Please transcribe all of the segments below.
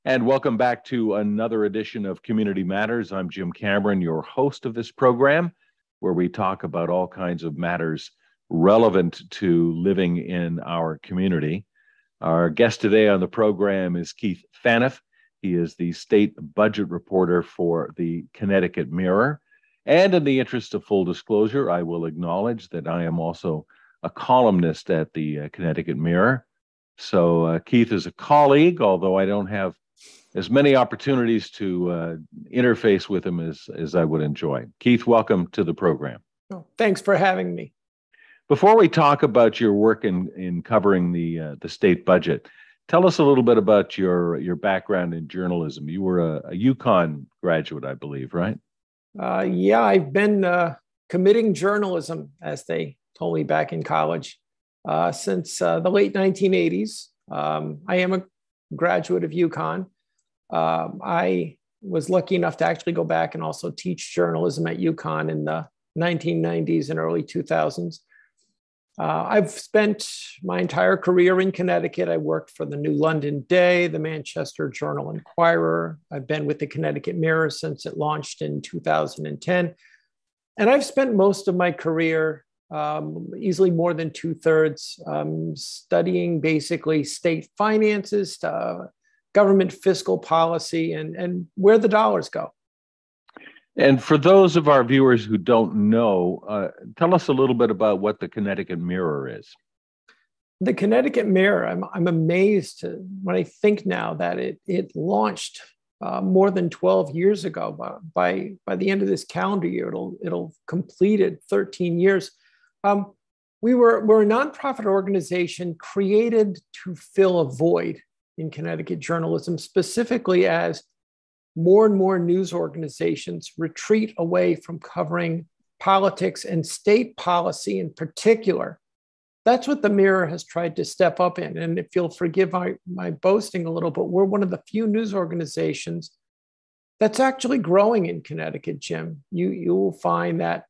And welcome back to another edition of Community Matters. I'm Jim Cameron, your host of this program, where we talk about all kinds of matters relevant to living in our community. Our guest today on the program is Keith Phaneuf. He is the state budget reporter for the Connecticut Mirror. And in the interest of full disclosure, I will acknowledge that I am also a columnist at the Connecticut Mirror. So Keith is a colleague, although I don't have as many opportunities to interface with him as I would enjoy. Keith, welcome to the program. Oh, thanks for having me. Before we talk about your work in covering the state budget, tell us a little bit about your background in journalism. You were a UConn graduate, I believe, right? Yeah, I've been committing journalism, as they told me back in college, since the late 1980s. I am a graduate of UConn. I was lucky enough to actually go back and also teach journalism at UConn in the 1990s and early 2000s. I've spent my entire career in Connecticut. I worked for the New London Day, the Manchester Journal-Inquirer. I've been with the Connecticut Mirror since it launched in 2010. And I've spent most of my career, easily more than 2/3, studying basically state finances, government fiscal policy, and where the dollars go. And for those of our viewers who don't know, tell us a little bit about what the Connecticut Mirror is. The Connecticut Mirror, I'm amazed when I think now that it launched more than 12 years ago. By the end of this calendar year, it'll completed 13 years. We're a nonprofit organization created to fill a void in Connecticut journalism, specifically as more and more news organizations retreat away from covering politics and state policy in particular. That's what the Mirror has tried to step up in. And if you'll forgive my boasting a little bit, we're one of the few news organizations that's actually growing in Connecticut, Jim. You will find that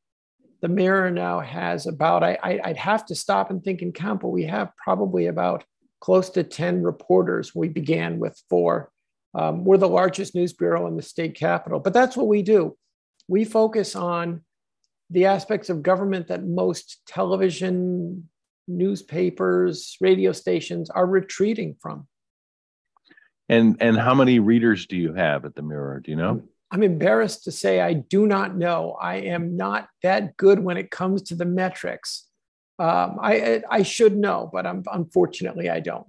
the Mirror now has about, I'd have to stop and think and count, but we have probably about close to 10 reporters. We began with 4. We're the largest news bureau in the state capital, but that's what we do. We focus on the aspects of government that most television, newspapers, radio stations are retreating from. And how many readers do you have at the Mirror? Do you know? I'm embarrassed to say I do not know. I am not that good when it comes to the metrics. I should know, but unfortunately I don't.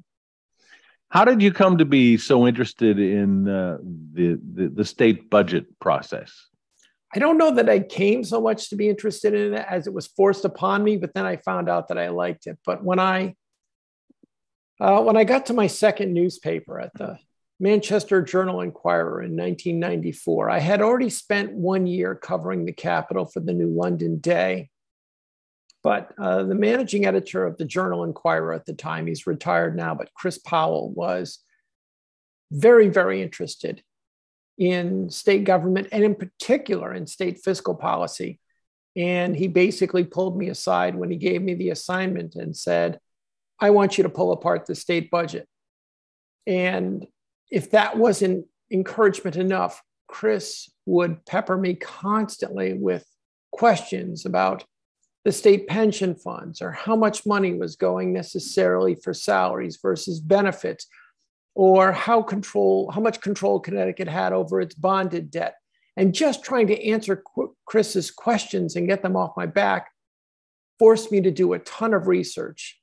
How did you come to be so interested in the state budget process? I don't know that I came so much to be interested in it as it was forced upon me, but then I found out that I liked it. But when I got to my second newspaper at the Manchester Journal-Inquirer in 1994, I had already spent 1 year covering the capital for the New London Day. But the managing editor of the Journal-Inquirer at the time, he's retired now, but Chris Powell, was very, very interested in state government and in particular in state fiscal policy. And he basically pulled me aside when he gave me the assignment and said, I want you to pull apart the state budget. And if that wasn't encouragement enough, Chris would pepper me constantly with questions about the state pension funds, or how much money was going necessarily for salaries versus benefits, or how much control Connecticut had over its bonded debt. And just trying to answer Chris's questions and get them off my back forced me to do a ton of research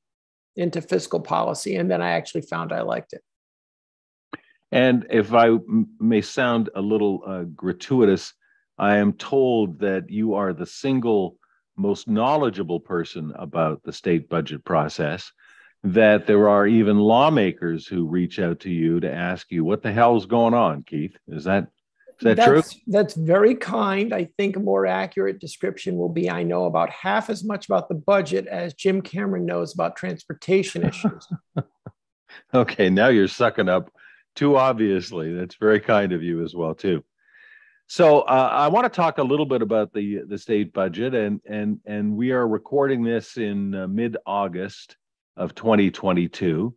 into fiscal policy. And then I actually found I liked it. And if I may sound a little gratuitous, I am told that you are the single most knowledgeable person about the state budget process, that there are even lawmakers who reach out to you to ask you, what the hell's going on, Keith? Is that true? That's very kind. I think a more accurate description will be, I know about half as much about the budget as Jim Cameron knows about transportation issues. Okay, now you're sucking up too obviously. That's very kind of you as well, too. So I want to talk a little bit about the state budget, and we are recording this in mid-August of 2022.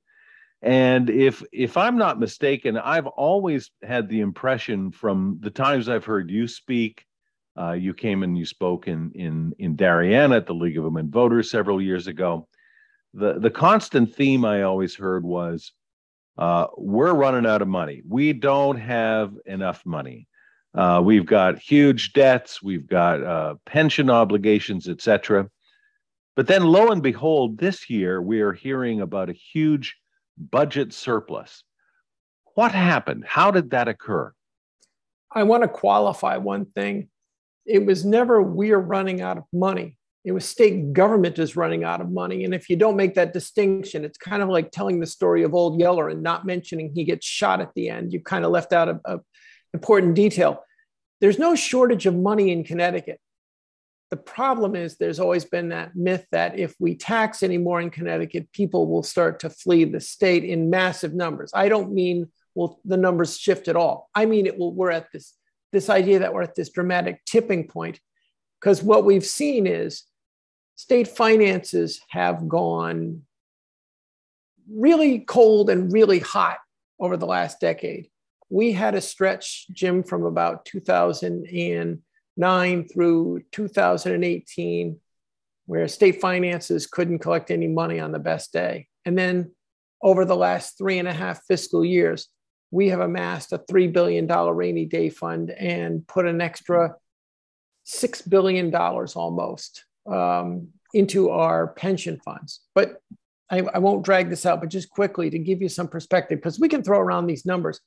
And if I'm not mistaken, I've always had the impression from the times I've heard you speak, you came and you spoke in Darien at the League of Women Voters several years ago. The constant theme I always heard was, we're running out of money. We don't have enough money. We've got huge debts. We've got pension obligations, etc. But then, lo and behold, this year we are hearing about a huge budget surplus. What happened? How did that occur? I want to qualify one thing. It was never we're running out of money. It was state government is running out of money. And if you don't make that distinction, it's kind of like telling the story of Old Yeller and not mentioning he gets shot at the end. You kind of left out an important detail. There's no shortage of money in Connecticut. The problem is there's always been that myth that if we tax anymore in Connecticut, people will start to flee the state in massive numbers. I don't mean the numbers shift at all. I mean we're at this idea that we're at this dramatic tipping point, because what we've seen is state finances have gone really cold and really hot over the last decade. We had a stretch, Jim, from about 2009 through 2018, where state finances couldn't collect any money on the best day. And then over the last 3.5 fiscal years, we have amassed a $3 billion rainy day fund and put an extra $6 billion almost into our pension funds. But I won't drag this out, but just quickly to give you some perspective, because we can throw around these numbers.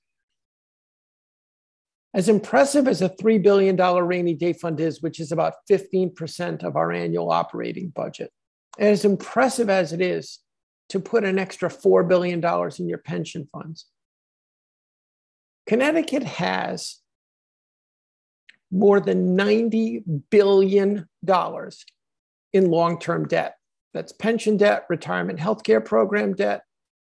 As impressive as a $3 billion rainy day fund is, which is about 15% of our annual operating budget, as impressive as it is to put an extra $4 billion in your pension funds, Connecticut has more than $90 billion in long-term debt. That's pension debt, retirement healthcare program debt,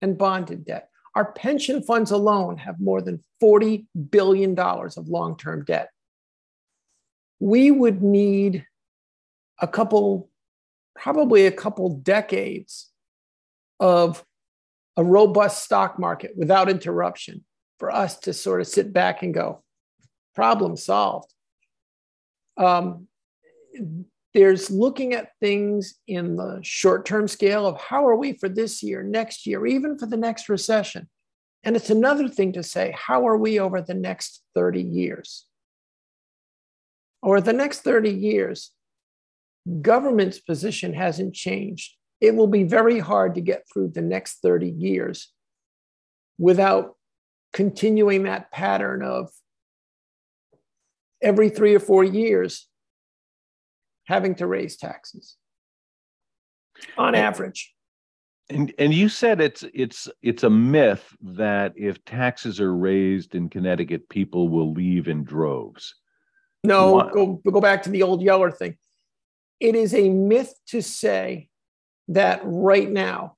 and bonded debt. Our pension funds alone have more than $40 billion of long-term debt. We would need probably a couple decades of a robust stock market without interruption for us to sort of sit back and go, problem solved. There's looking at things in the short-term scale of how are we for this year, next year, even for the next recession. And it's another thing to say, how are we over the next 30 years? Over the next 30 years, government's position hasn't changed. It will be very hard to get through the next 30 years without continuing that pattern of every 3 or 4 years having to raise taxes on average. And you said it's a myth that if taxes are raised in Connecticut, people will leave in droves. No, go back to the Old Yeller thing. It is a myth to say that right now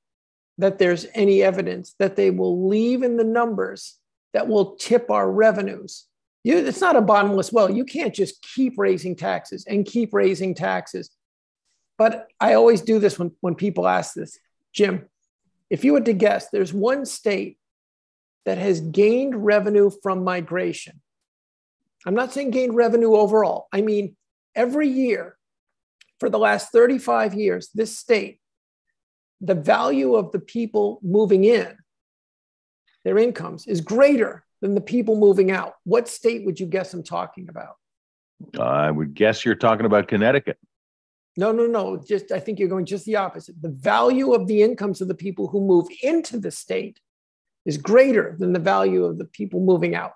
that there's any evidence that they will leave in the numbers that will tip our revenues. It's not a bottomless well. You can't just keep raising taxes and keep raising taxes. But I always do this when people ask this. Jim, if you were to guess, there's one state that has gained revenue from migration. I'm not saying gained revenue overall. I mean, every year for the last 35 years, this state, the value of the people moving in, their incomes, is greater than the people moving out. What state would you guess I'm talking about? I would guess you're talking about Connecticut. No. I think you're going just the opposite. The value of the incomes of the people who move into the state is greater than the value of the people moving out.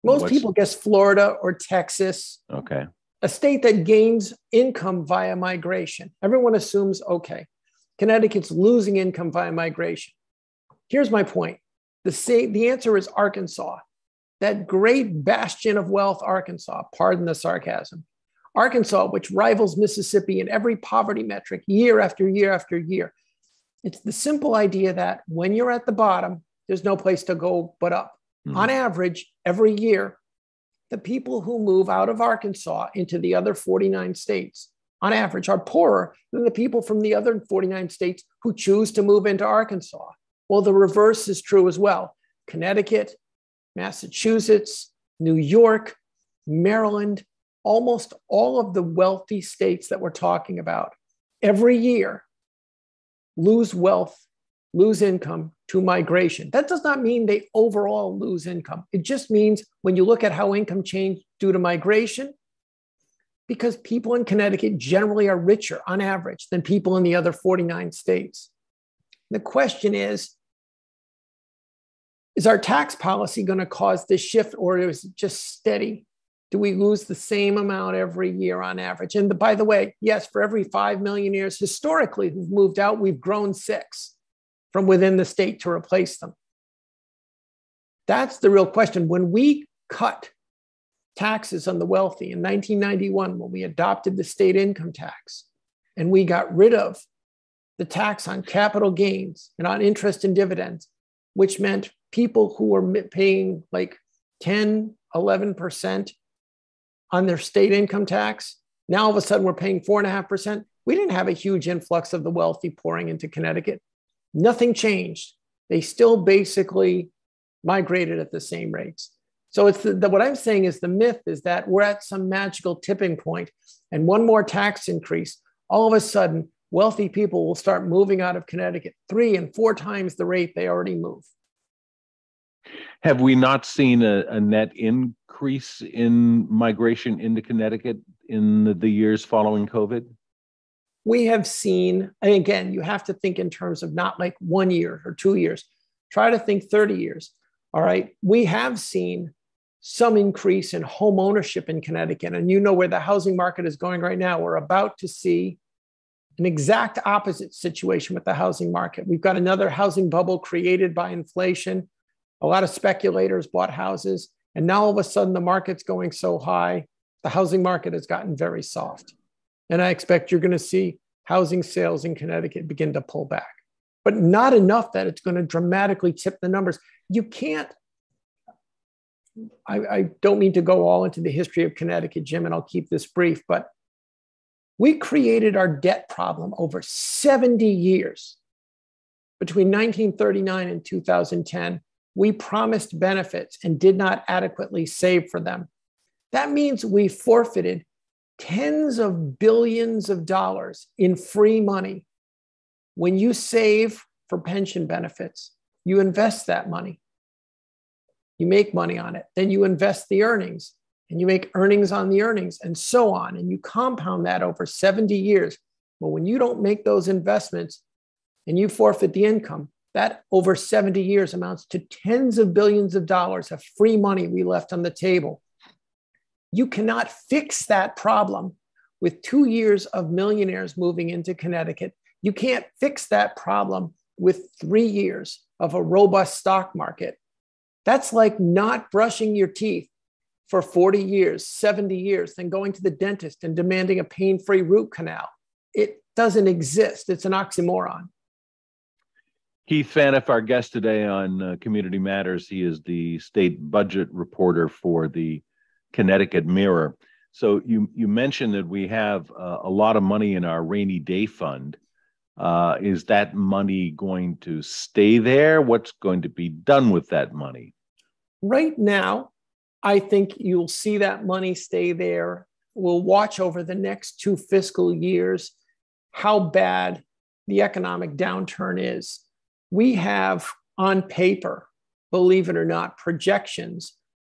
Most people guess Florida or Texas. Okay. A state that gains income via migration. Everyone assumes, okay, Connecticut's losing income via migration. Here's my point. The answer is Arkansas, that great bastion of wealth, Arkansas, pardon the sarcasm. Arkansas, which rivals Mississippi in every poverty metric year after year after year. It's the simple idea that when you're at the bottom, there's no place to go but up. On average, every year, the people who move out of Arkansas into the other 49 states, on average, are poorer than the people from the other 49 states who choose to move into Arkansas. Well, the reverse is true as well. Connecticut, Massachusetts, New York, Maryland, almost all of the wealthy states that we're talking about every year lose wealth, lose income to migration. That does not mean they overall lose income. It just means when you look at how income changed due to migration, because people in Connecticut generally are richer on average than people in the other 49 states. The question is our tax policy going to cause this shift, or is it just steady? Do we lose the same amount every year on average? And by the way, yes, for every 5 millionaires historically who've moved out, we've grown 6 from within the state to replace them. That's the real question. When we cut taxes on the wealthy in 1991, when we adopted the state income tax, and we got rid of the tax on capital gains and on interest and dividends, which meant people who were paying like 10, 11% on their state income tax, now all of a sudden we're paying 4.5%. We didn't have a huge influx of the wealthy pouring into Connecticut. Nothing changed. They still basically migrated at the same rates. So it's what I'm saying is the myth is that we're at some magical tipping point, and one more tax increase, all of a sudden, wealthy people will start moving out of Connecticut 3 and 4 times the rate they already move. Have we not seen a net increase in migration into Connecticut in the years following COVID? We have seen, and again, you have to think in terms of not like 1 year or 2 years. Try to think 30 years. All right. We have seen some increase in home ownership in Connecticut. And you know where the housing market is going right now. We're about to see an exact opposite situation with the housing market. We've got another housing bubble created by inflation. A lot of speculators bought houses. And now all of a sudden the market's going so high, the housing market has gotten very soft. And I expect you're going to see housing sales in Connecticut begin to pull back, but not enough that it's going to dramatically tip the numbers. You can't, I don't mean to go all into the history of Connecticut, Jim, and I'll keep this brief, but we created our debt problem over 70 years. Between 1939 and 2010, we promised benefits and did not adequately save for them. That means we forfeited tens of billions of dollars in free money. When you save for pension benefits, you invest that money. You make money on it. Then you invest the earnings, and you make earnings on the earnings, and so on. And you compound that over 70 years. But when you don't make those investments and you forfeit the income, that over 70 years amounts to tens of billions of dollars of free money we left on the table. You cannot fix that problem with 2 years of millionaires moving into Connecticut. You can't fix that problem with 3 years of a robust stock market. That's like not brushing your teeth for 40 years, 70 years, then going to the dentist and demanding a pain-free root canal. It doesn't exist. It's an oxymoron. Keith Phaneuf, our guest today on Community Matters. He is the state budget reporter for the Connecticut Mirror. So you mentioned that we have a lot of money in our rainy day fund. Is that money going to stay there? What's going to be done with that money? Right now, I think you'll see that money stay there. We'll watch over the next 2 fiscal years how bad the economic downturn is. We have on paper, believe it or not, projections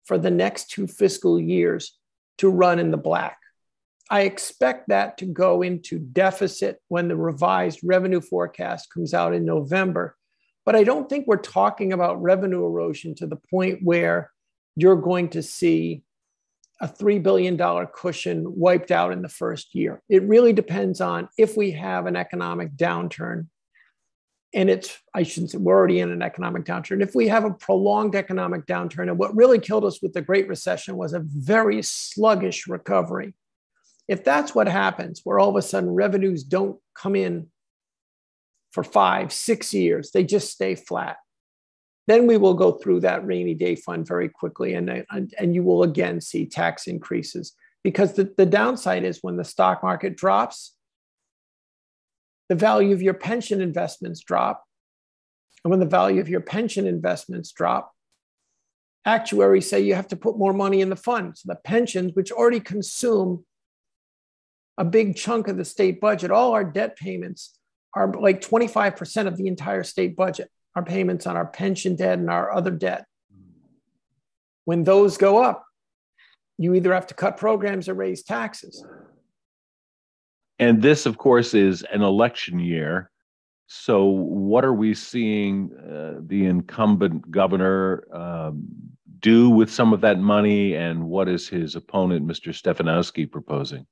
for the next 2 fiscal years to run in the black. I expect that to go into deficit when the revised revenue forecast comes out in November. But I don't think we're talking about revenue erosion to the point where you're going to see a $3 billion cushion wiped out in the first year. It really depends on if we have an economic downturn. And I shouldn't say we're already in an economic downturn. If we have a prolonged economic downturn, and what really killed us with the Great Recession was a very sluggish recovery. If that's what happens, where all of a sudden revenues don't come in for 5, 6 years, they just stay flat, then we will go through that rainy day fund very quickly. And you will again see tax increases, because the downside is when the stock market drops, the value of your pension investments drop. And when the value of your pension investments drop, actuaries say you have to put more money in the fund. So the pensions, which already consume a big chunk of the state budget, all our debt payments are like 25% of the entire state budget, our payments on our pension debt and our other debt. When those go up, you either have to cut programs or raise taxes. And this, of course, is an election year. So what are we seeing the incumbent governor do with some of that money, and what is his opponent, Mr. Stefanowski, proposing?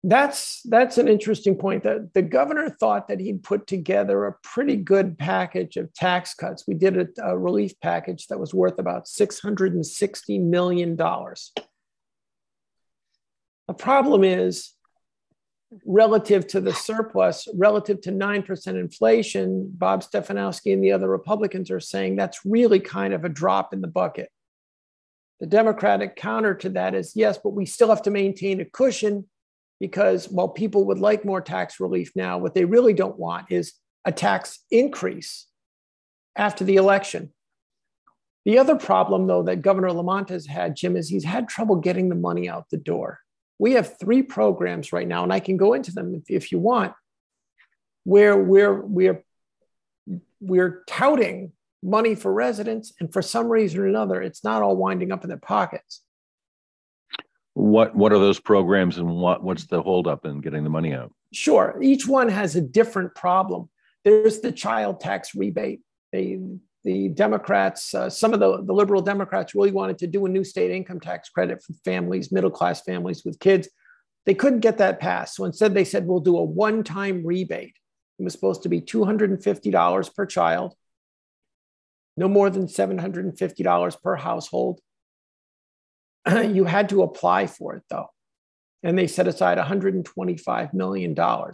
That's an interesting point. The governor thought that he'd put together a pretty good package of tax cuts. We did a relief package that was worth about $660 million. The problem is, relative to the surplus, relative to 9% inflation, Bob Stefanowski and the other Republicans are saying that's really kind of a drop in the bucket. The Democratic counter to that is, yes, but we still have to maintain a cushion, because while people would like more tax relief now, what they really don't want is a tax increase after the election. The other problem, though, that Governor Lamont has had, Jim, is he's had trouble getting the money out the door. We have 3 programs right now, and I can go into them if you want, where we're touting money for residents, and for some reason or another, it's not all winding up in their pockets. What are those programs, and what's the holdup in getting the money out? Sure. Each one has a different problem. There's the child tax rebate. The Democrats, some of the liberal Democrats really wanted to do a new state income tax credit for families, middle-class families with kids. They couldn't get that passed. So instead they said, we'll do a one-time rebate. It was supposed to be $250 per child, no more than $750 per household. You had to apply for it, though. And they set aside $125 million. Well,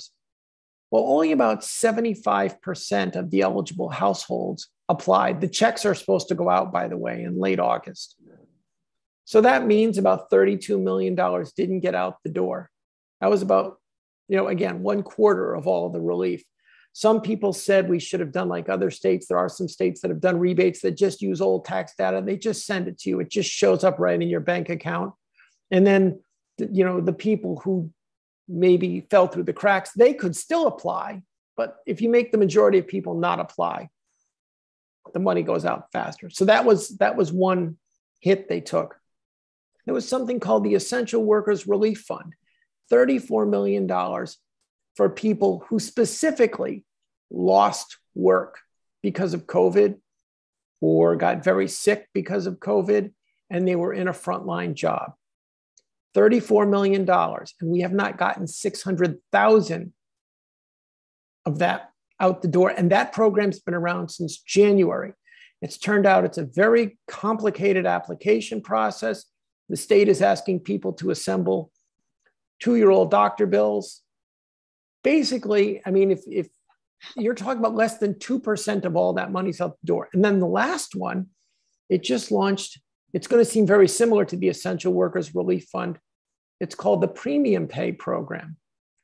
only about 75% of the eligible households applied. The checks are supposed to go out, by the way, in late August. So that means about $32 million didn't get out the door. That was about, again, 1/4 of all the relief. Some people said we should have done like other states. There are some states that have done rebates that just use old tax data. They just send it to you. It just shows up right in your bank account. And then, the people who maybe fell through the cracks, they could still apply. But if you make the majority of people not apply, the money goes out faster. So that was one hit they took. There was something called the Essential Workers Relief Fund, $34 million for people who specifically lost work because of COVID or got very sick because of COVID, and they were in a frontline job. $34 million, and we have not gotten 600,000 of that out the door. And that program's been around since January. It's turned out it's a very complicated application process. The state is asking people to assemble 2-year-old doctor bills. Basically, I mean, if you're talking about less than 2% of all that money's out the door. And then the last one, it just launched. It's going to seem very similar to the Essential Workers Relief Fund. It's called the Premium Pay Program.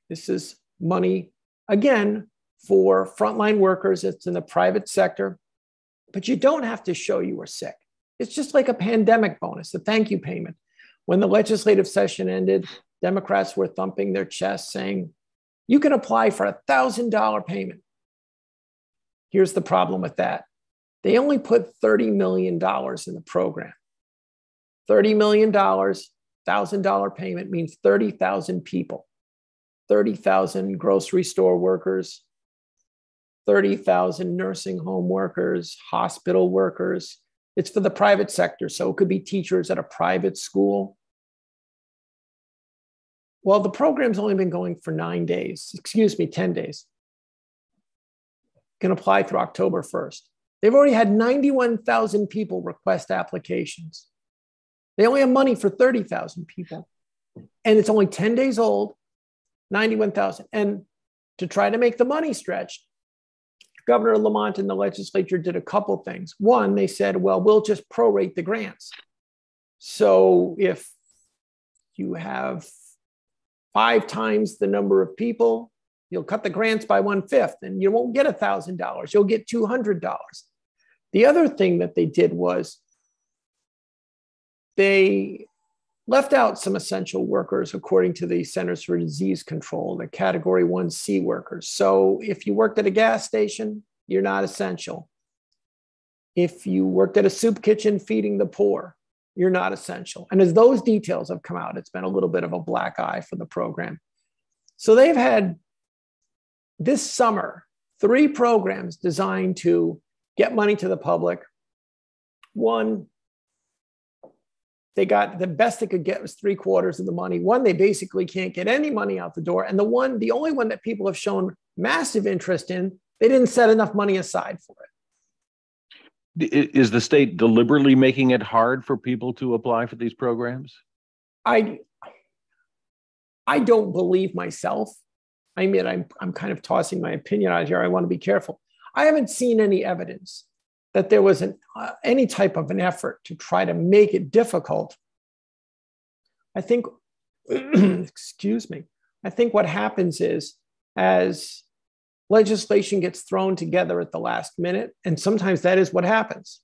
This is money, again, for frontline workers. It's in the private sector, but you don't have to show you were sick. It's just like a pandemic bonus, a thank you payment. When the legislative session ended, Democrats were thumping their chests saying, you can apply for a $1,000 payment. Here's the problem with that. They only put $30 million in the program. $30 million, $1,000 payment means 30,000 people, 30,000 grocery store workers, 30,000 nursing home workers, hospital workers. It's for the private sector, so it could be teachers at a private school. Well, the program's only been going for 10 days. Can apply through October 1st. They've already had 91,000 people request applications. They only have money for 30,000 people. And it's only 10 days old, 91,000. And to try to make the money stretch, Governor Lamont and the legislature did a couple things. One, they said, well, we'll just prorate the grants. So if you have 5 times the number of people, You'll cut the grants by 1/5 and you won't get $1,000. You'll get $200. The other thing that they did was they left out some essential workers according to the Centers for Disease Control, the Category 1C workers. So if you worked at a gas station, you're not essential. If you worked at a soup kitchen feeding the poor, you're not essential. And as those details have come out, it's been a little bit of a black eye for the program. So they've had this summer 3 programs designed to get money to the public. One, they got the best they could get was 3/4 of the money. One, they basically can't get any money out the door. And the only one that people have shown massive interest in, they didn't set enough money aside for it. Is the state deliberately making it hard for people to apply for these programs? I don't believe myself. I mean, I'm kind of tossing my opinion out here. I want to be careful. I haven't seen any evidence that there was any type of an effort to try to make it difficult. I think, excuse me, I think what happens is as legislation gets thrown together at the last minute, and sometimes that is what happens.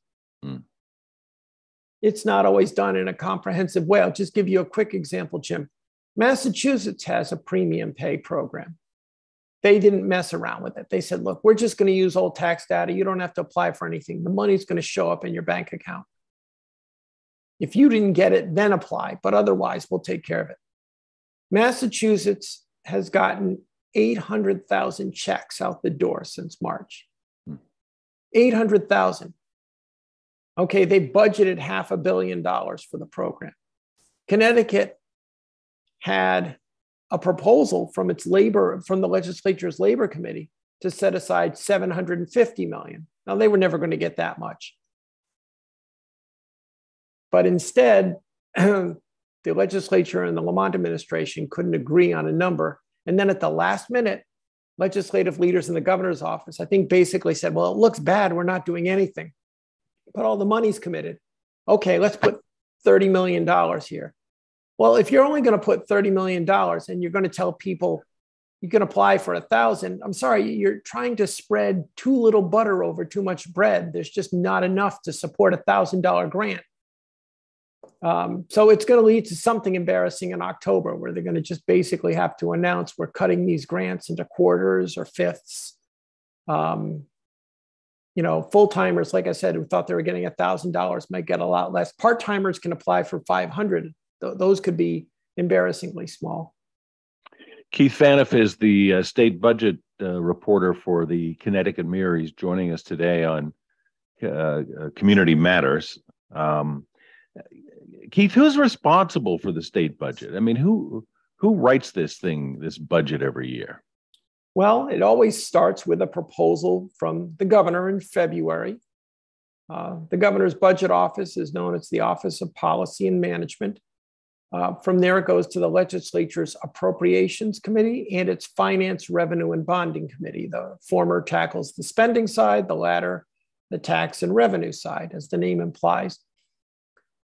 It's not always done in a comprehensive way. I'll just give you a quick example, Jim. Massachusetts has a premium pay program. They didn't mess around with it. They said, look, we're just going to use old tax data. You don't have to apply for anything. The money's going to show up in your bank account. If you didn't get it, then apply, but otherwise we'll take care of it. Massachusetts has gotten 800,000 checks out the door since March. 800,000. Okay, they budgeted $500 million for the program. Connecticut had a proposal from the legislature's labor committee to set aside $750 million. Now, they were never going to get that much. But instead, the legislature and the Lamont administration couldn't agree on a number. And then at the last minute, legislative leaders in the governor's office, I think, basically said, well, it looks bad. We're not doing anything. But all the money's committed. Okay, let's put $30 million here. Well, if you're only going to put $30 million and you're going to tell people you can apply for 1,000, I'm sorry, you're trying to spread too little butter over too much bread. There's just not enough to support a $1,000 grant. So it's going to lead to something embarrassing in October where they're going to just basically have to announce we're cutting these grants into quarters or fifths. Full-timers, like I said, who thought they were getting $1,000 might get a lot less. Part-timers can apply for 500. Those could be embarrassingly small. Keith Phaneuf is the state budget reporter for the Connecticut Mirror. He's joining us today on Community Matters. Keith, who's responsible for the state budget? I mean, who writes this budget every year? Well, it always starts with a proposal from the governor in February. The governor's budget office is known as the Office of Policy and Management. From there, it goes to the legislature's Appropriations Committee and its Finance, Revenue, and Bonding Committee. The former tackles the spending side, the latter, the tax and revenue side, as the name implies.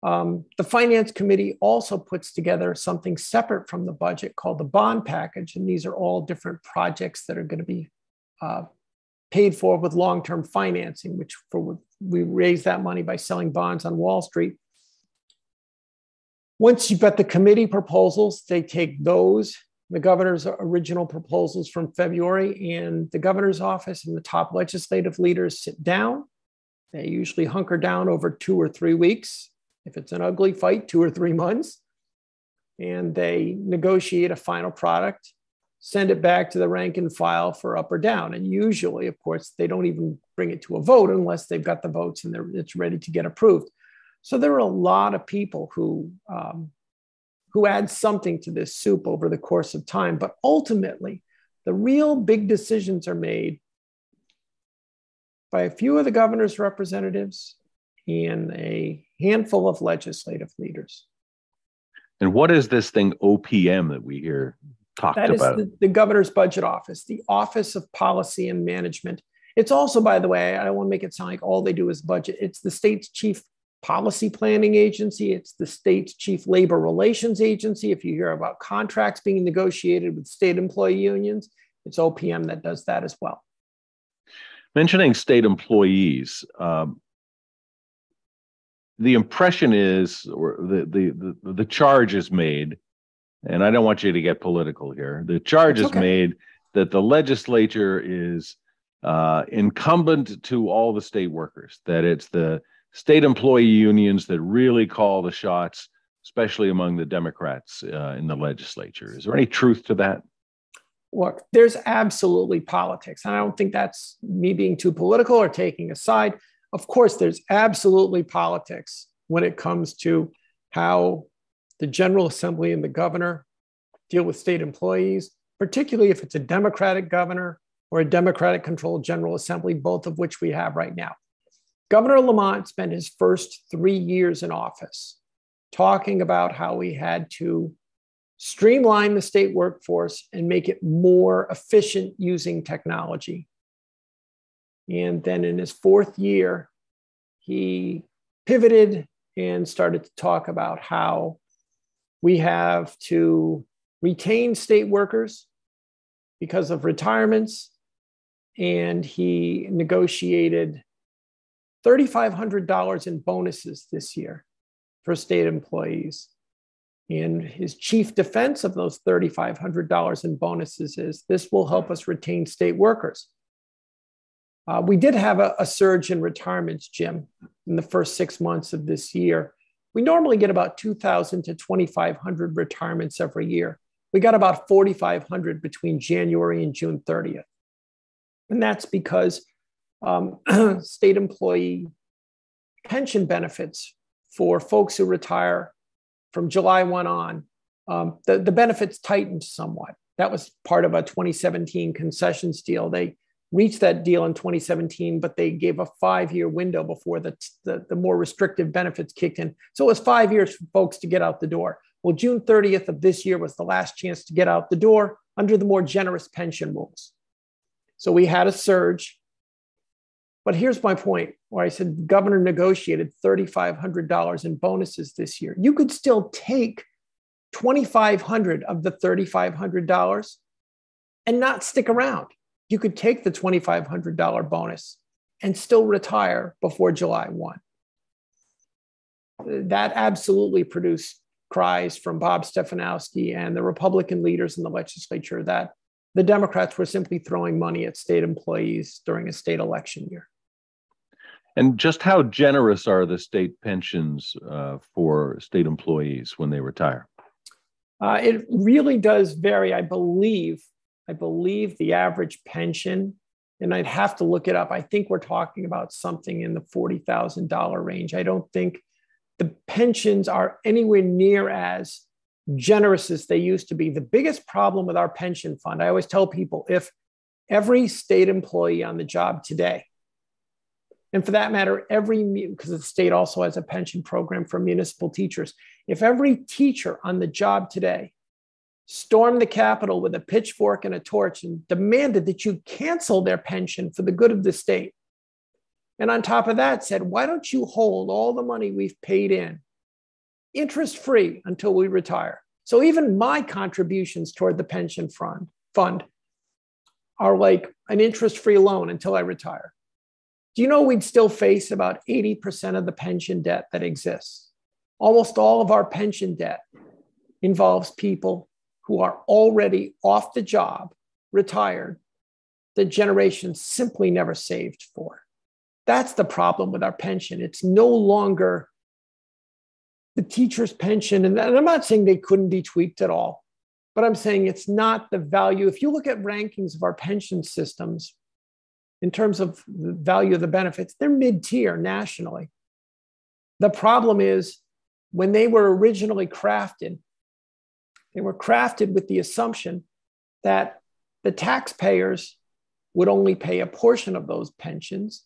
The Finance Committee also puts together something separate from the budget called the bond package. And these are all different projects that are going to be paid for with long-term financing, we raise that money by selling bonds on Wall Street. Once you've got the committee proposals, they take those, the governor's original proposals from February, and the governor's office and the top legislative leaders sit down. They usually hunker down over 2 or 3 weeks. If it's an ugly fight, 2 or 3 months. And they negotiate a final product, send it back to the rank and file for up or down. And usually, of course, they don't even bring it to a vote unless they've got the votes and it's ready to get approved. So there are a lot of people who add something to this soup over the course of time. But ultimately, the real big decisions are made by a few of the governor's representatives and a handful of legislative leaders. And what is this thing OPM that we hear talked about? That is the governor's budget office, the Office of Policy and Management. It's also, by the way, I don't want to make it sound like all they do is budget. It's the state's chief policy planning agency. It's the state's chief labor relations agency. If you hear about contracts being negotiated with state employee unions, It's OPM that does that as well. Mentioning state employees, the impression is, or the charge is made, and I don't want you to get political here. The charge is made that the legislature is incumbent to all the state workers, that it's the state employee unions that really call the shots, especially among the Democrats in the legislature. Is there any truth to that? Look, there's absolutely politics. And I don't think that's me being too political or taking a side. Of course, there's absolutely politics when it comes to how the General Assembly and the governor deal with state employees, particularly if it's a Democratic governor or a Democratic-controlled General Assembly, both of which we have right now. Governor Lamont spent his first 3 years in office talking about how we had to streamline the state workforce and make it more efficient using technology. And then in his fourth year, he pivoted and started to talk about how we have to retain state workers because of retirements. And he negotiated $3,500 in bonuses this year for state employees. And his chief defense of those $3,500 in bonuses is this will help us retain state workers. We did have a surge in retirements, Jim, in the first 6 months of this year. We normally get about 2,000 to 2,500 retirements every year. We got about 4,500 between January and June 30th. And that's because state employee pension benefits for folks who retire from July 1 on, the benefits tightened somewhat. That was part of a 2017 concessions deal. They reached that deal in 2017, but they gave a 5-year window before the more restrictive benefits kicked in. So it was 5 years for folks to get out the door. Well, June 30th of this year was the last chance to get out the door under the more generous pension rules. So we had a surge. But here's my point, where I said the governor negotiated $3,500 in bonuses this year. You could still take $2,500 of the $3,500 and not stick around. You could take the $2,500 bonus and still retire before July 1. That absolutely produced cries from Bob Stefanowski and the Republican leaders in the legislature that the Democrats were simply throwing money at state employees during a state election year. And just how generous are the state pensions for state employees when they retire? It really does vary. I believe the average pension, and I'd have to look it up. I think we're talking about something in the $40,000 range. I don't think the pensions are anywhere near as generous as they used to be. The biggest problem with our pension fund, I always tell people, if every state employee on the job today, and for that matter, because the state also has a pension program for municipal teachers, if every teacher on the job today stormed the Capitol with a pitchfork and a torch and demanded that you cancel their pension for the good of the state, and on top of that said, why don't you hold all the money we've paid in interest-free until we retire? So even my contributions toward the pension fund are like an interest-free loan until I retire. Do you know we'd still face about 80% of the pension debt that exists? Almost all of our pension debt involves people who are already off the job, retired, that generations simply never saved for. That's the problem with our pension. It's no longer the teacher's pension. And I'm not saying they couldn't be tweaked at all, but I'm saying it's not the value. If you look at rankings of our pension systems, in terms of the value of the benefits, they're mid-tier nationally. The problem is when they were originally crafted, they were crafted with the assumption that the taxpayers would only pay a portion of those pensions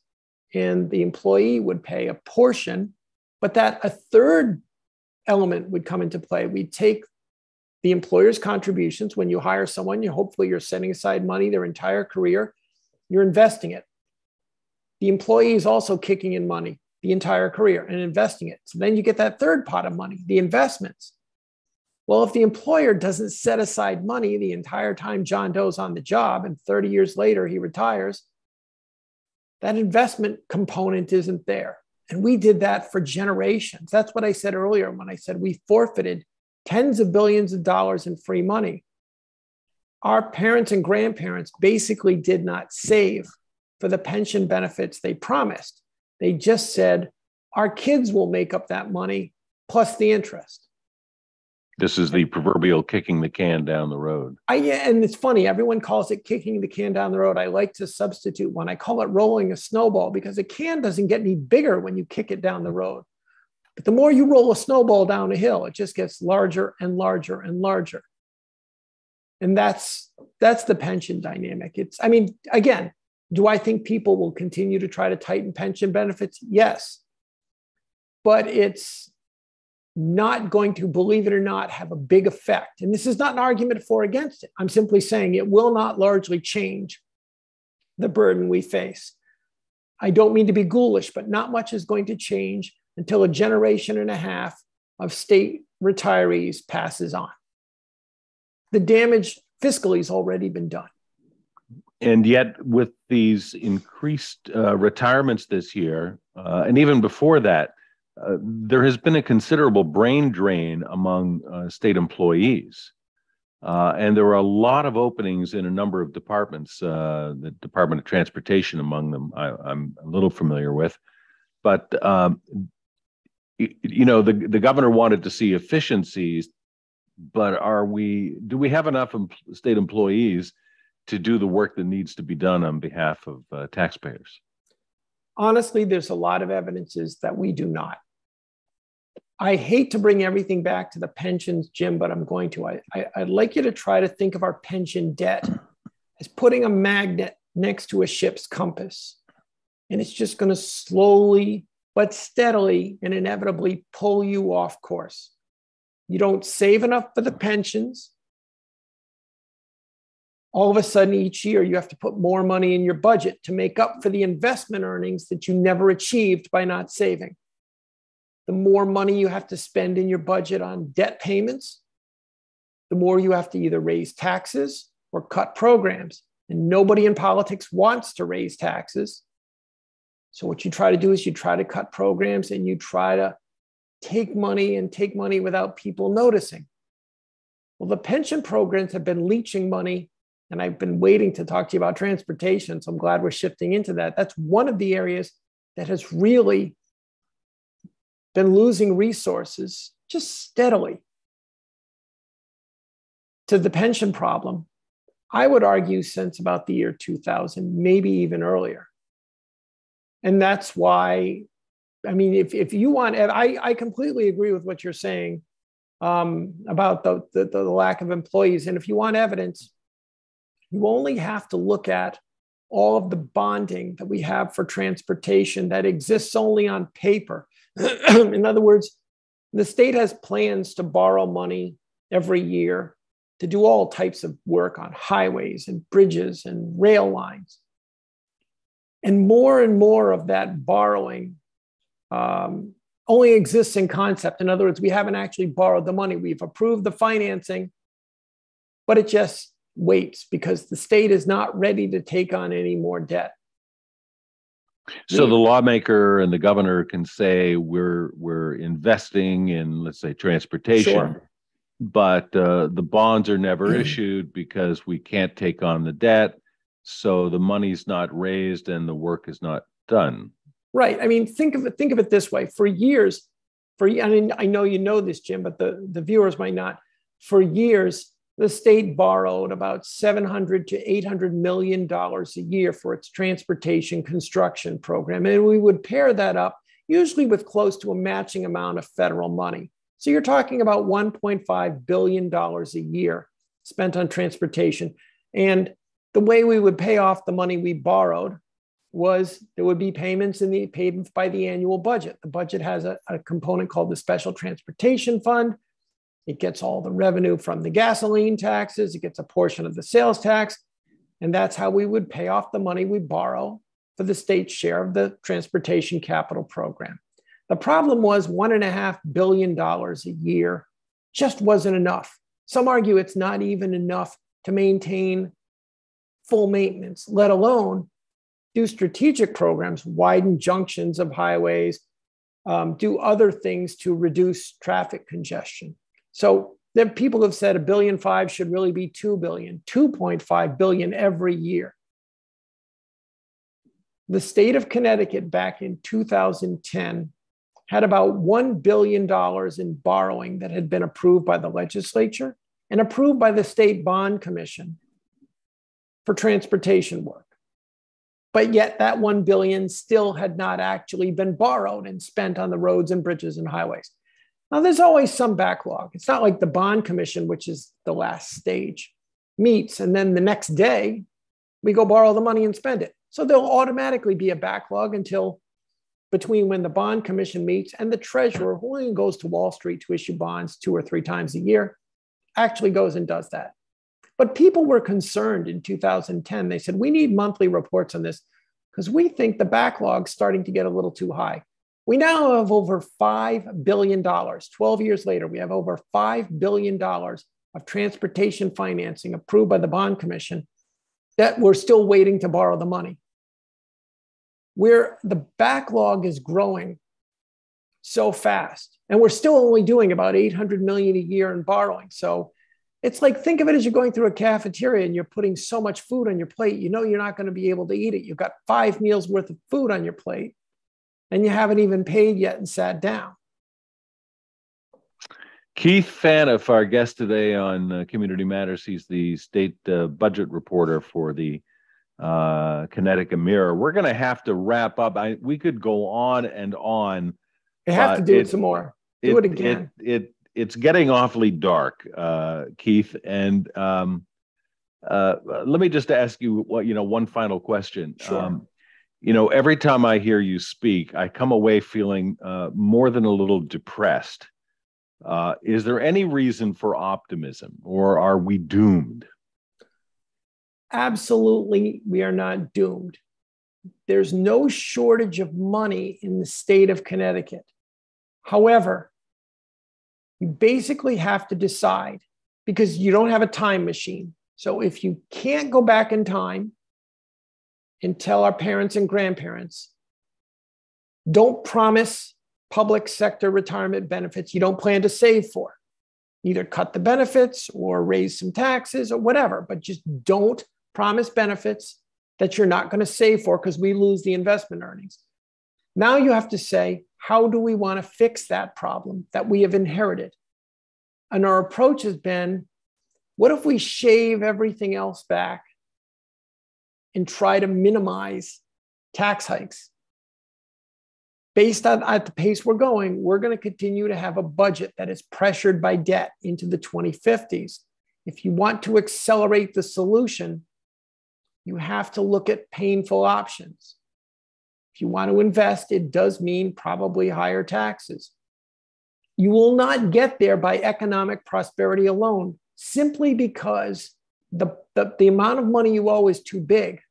and the employee would pay a portion, but that a third element would come into play. We'd take the employer's contributions. When you hire someone, hopefully you're setting aside money their entire career, you're investing it. The employee is also kicking in money the entire career and investing it. So then you get that third pot of money, the investments. Well, if the employer doesn't set aside money the entire time John Doe's on the job and 30 years later he retires, that investment component isn't there. And we did that for generations. That's what I said earlier when I said we forfeited tens of billions of dollars in free money. Our parents and grandparents basically did not save for the pension benefits they promised. They just said, our kids will make up that money plus the interest. This is the proverbial kicking the can down the road. And it's funny, everyone calls it kicking the can down the road. I like to substitute one. I call it rolling a snowball because a can doesn't get any bigger when you kick it down the road. But the more you roll a snowball down a hill, it just gets larger and larger and larger. And that's the pension dynamic. Again, do I think people will continue to try to tighten pension benefits? Yes. But it's not going to, believe it or not, have a big effect. And this is not an argument for or against it. I'm simply saying it will not largely change the burden we face. I don't mean to be ghoulish, but not much is going to change until a generation and a half of state retirees passes on. The damage fiscally has already been done. And yet, with these increased retirements this year, and even before that, there has been a considerable brain drain among state employees. And there are a lot of openings in a number of departments, the Department of Transportation among them, I'm a little familiar with. But, the governor wanted to see efficiencies, but do we have enough state employees to do the work that needs to be done on behalf of taxpayers? Honestly, there's a lot of evidences that we do not. I hate to bring everything back to the pensions, Jim, but I'm going to. I'd like you to try to think of our pension debt as putting a magnet next to a ship's compass. And it's just going to slowly but steadily and inevitably pull you off course. You don't save enough for the pensions. All of a sudden, each year, you have to put more money in your budget to make up for the investment earnings that you never achieved by not saving. The more money you have to spend in your budget on debt payments, the more you have to either raise taxes or cut programs. And nobody in politics wants to raise taxes. So what you try to do is you try to cut programs and you try to take money without people noticing. Well, the pension programs have been leaching money, and I've been waiting to talk to you about transportation, so I'm glad we're shifting into that. That's one of the areas that has really been losing resources just steadily to the pension problem. I would argue since about the year 2000, maybe even earlier. And that's why, if you want, I completely agree with what you're saying about the lack of employees. And if you want evidence, you only have to look at all of the bonding that we have for transportation that exists only on paper. In other words, the state has plans to borrow money every year to do all types of work on highways and bridges and rail lines. And more of that borrowing only exists in concept. In other words, we haven't actually borrowed the money. We've approved the financing, but it just waits because the state is not ready to take on any more debt. So the lawmaker and the governor can say we're investing in, let's say, transportation, sure, but the bonds are never issued because we can't take on the debt. So the money's not raised and the work is not done. Right. Think of it this way. For years, I know you know this, Jim, but the viewers might not. For years, the state borrowed about $700 to $800 million a year for its transportation construction program. And we would pair that up usually with close to a matching amount of federal money. So you're talking about $1.5 billion a year spent on transportation. And the way we would pay off the money we borrowed was there would be payments paid by the annual budget. The budget has a component called the Special Transportation Fund. It gets all the revenue from the gasoline taxes. It gets a portion of the sales tax. And that's how we would pay off the money we borrow for the state's share of the transportation capital program. The problem was $1.5 billion a year just wasn't enough. Some argue it's not even enough to maintain full maintenance, let alone do strategic programs, widen junctions of highways, do other things to reduce traffic congestion. So there, people have said $1.5 billion should really be $2 billion, $2.5 billion every year. The state of Connecticut back in 2010 had about $1 billion in borrowing that had been approved by the legislature and approved by the State Bond Commission for transportation work. But yet that $1 billion still had not actually been borrowed and spent on the roads and bridges and highways. Now, there's always some backlog. It's not like the Bond Commission, which is the last stage, meets, and then the next day we go borrow the money and spend it. So there'll automatically be a backlog until between when the Bond Commission meets and the treasurer, who only goes to Wall Street to issue bonds 2 or 3 times a year, actually goes and does that. But people were concerned in 2010. They said, we need monthly reports on this because we think the backlog's starting to get a little too high. We now have over $5 billion. 12 years later, we have over $5 billion of transportation financing approved by the Bond Commission that we're still waiting to borrow the money. Where the backlog is growing so fast, and we're still only doing about $800 million a year in borrowing. So it's like, think of it as you're going through a cafeteria and you're putting so much food on your plate, you know you're not going to be able to eat it. You've got 5 meals worth of food on your plate, and you haven't even paid yet and sat down. Keith Phaneuf, our guest today on Community Matters. He's the state budget reporter for the Connecticut Mirror. We're going to have to wrap up. We could go on and on. We have to do it some more. Do it again. It's getting awfully dark, Keith. And let me just ask you one final question. Sure. Every time I hear you speak, I come away feeling more than a little depressed. Is there any reason for optimism, or are we doomed? Absolutely, we are not doomed. There's no shortage of money in the state of Connecticut. However, you basically have to decide, because you don't have a time machine. So if you can't go back in time and tell our parents and grandparents, don't promise public sector retirement benefits you don't plan to save for. Either cut the benefits or raise some taxes or whatever, but just don't promise benefits that you're not going to save for because we lose the investment earnings. Now you have to say, how do we want to fix that problem that we have inherited? And our approach has been, what if we shave everything else back and try to minimize tax hikes? Based on at the pace we're going, we're going to continue to have a budget that is pressured by debt into the 2050s. If you want to accelerate the solution, you have to look at painful options. If you want to invest, it does mean probably higher taxes. You will not get there by economic prosperity alone, simply because the amount of money you owe is too big.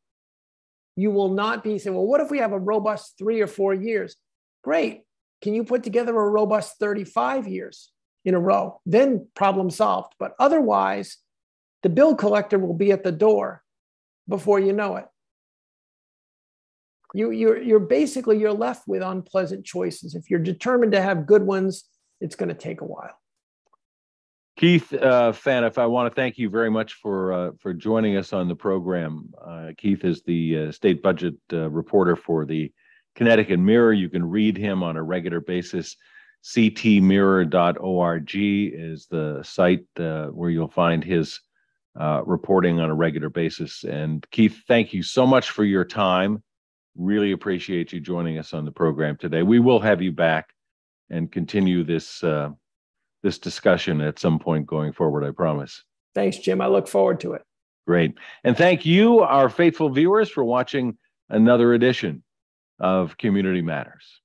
You will not be saying, well, what if we have a robust 3 or 4 years? Great. Can you put together a robust 35 years in a row? Then problem solved. But otherwise, the bill collector will be at the door before you know it. You're basically left with unpleasant choices. If you're determined to have good ones, it's going to take a while. Keith Phaneuf, I want to thank you very much for joining us on the program. Keith is the state budget reporter for the Connecticut Mirror. You can read him on a regular basis. ctmirror.org is the site where you'll find his reporting on a regular basis. And Keith, thank you so much for your time. Really appreciate you joining us on the program today. We will have you back and continue this discussion at some point going forward, I promise. Thanks, Jim. I look forward to it. Great. And thank you, our faithful viewers, for watching another edition of Community Matters.